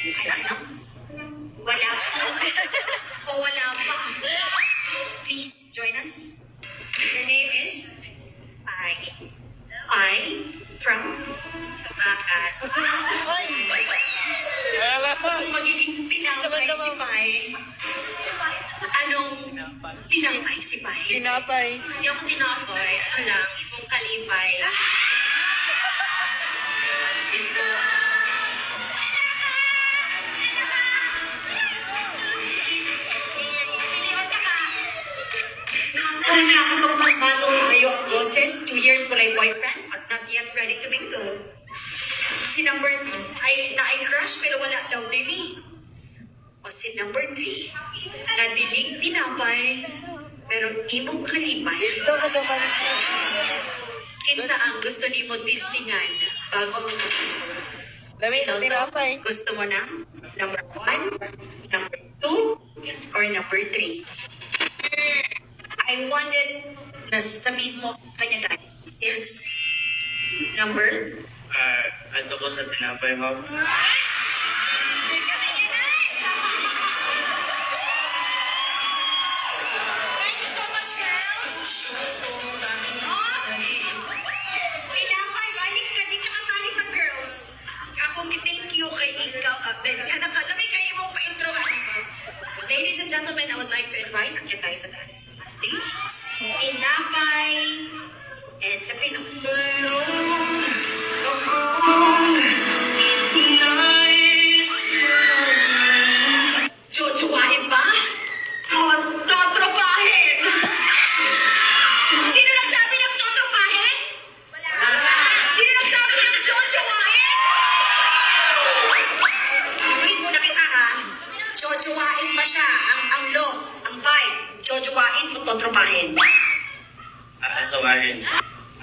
Ano? Wala pa. O wala pa. Please join us. Your name is? Pai. Pai from? Tumakat. Kung magiging tinapay si Pai, anong tinapay si Pai? Tinapay. Yung tinokoy, ano lang, yung kalipay. Parang nakakatong magmanong kayo ang boses. 2 years walay boyfriend at not yet ready to mingle. Si number 2 ay na-crush pero wala daw dili. O si number 3, nadilig tinapay pero imong kalipay. Ito ka sa Kinsa ang gusto ni mo testingan bago mo Lamig na tinapay. gusto mo na? Number 1, number 2, or number 3? I wanted na sa mismo kanya guys is number Ato ko sa tinapay, ma'am. Thank you so much, girls. Pinapay, balik ka, di ka kasali sa girls. Ako, thank you kay ikaw. Dami kayo mong pa-intro. Ladies and gentlemen, I would like to invite ang tayo sa taas. Stage. Pinapay. And the Pinapay. Jojowain ba? O totropahin? Sino nagsabi ng totropahin? Sino nagsabi ng jojowain? Wait muna kita ha. Jojowain ba siya? Ang law, ang vibe. Jojowain o totropahin? Aasawahin.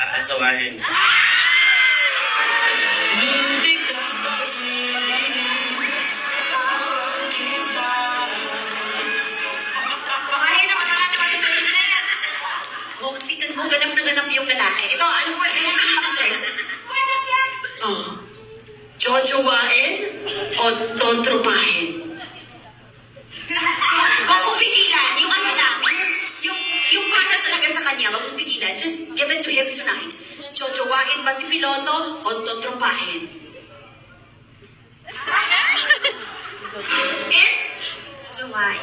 Aasawahin. Ay, naman naman yung choices. Magpitan mo, ganap na ganap yung lalaki. Ito, ano po, ano yung choice? Oh. Jojowain o totropahin? Huwag mong pigilan. Yung ano lang, yung para talaga sa kanya, huwag mong pigilan. Just give it to him tonight. Jojowain ba si Piloto o totropahin? It's Juwai.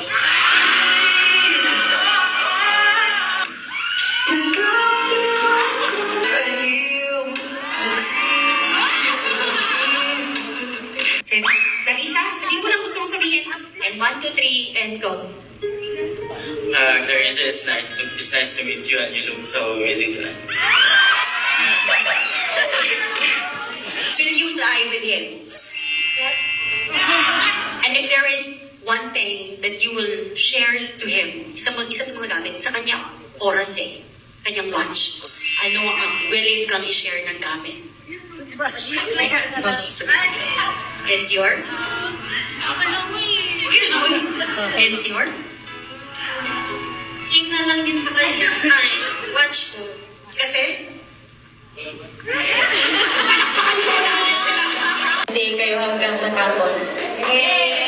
Okay. Clarissa, sabihin mo lang gusto mong sabihin. And 1, 2, 3, and go. Clarissa, it's nice to meet you and you look so amazing tonight. Will you fly with him? Yes. And if there is one thing that you will share to him, isa sa mga gamit, sa kanya, oras kanyang watch. Ano ang willing kang i-share ng gamit? So, it's your? Okay na uy. It's your? Sing na lang din sa kanya. Ay, watch. Kasi? Palakpakan mo na. Kasi kayo hanggang matapos. Yay!